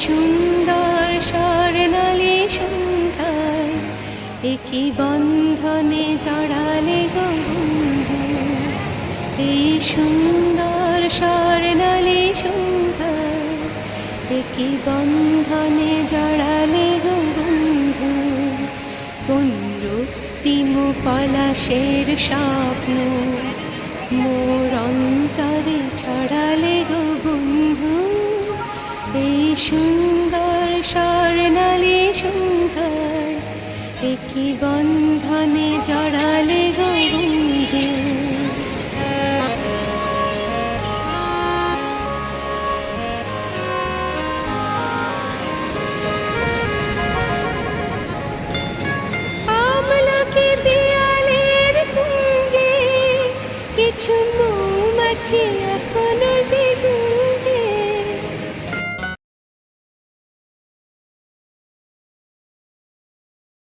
সুন্দর স্বর্ণালী সন্ধ্যায় একই বন্ধনে জড়ালে গো বন্ধু। এই সুন্দর স্বর্ণালী সন্ধ্যায় একই বন্ধনে জড়ালে গো বন্ধু। কোন রক্তিম পলাশের স্বপ্ন মোর অন্তরে ছড়ালে গো বন্ধু। এই সুন্দর স্বর্ণালী সন্ধ্যায় একই বন্ধনে জড়ালে গো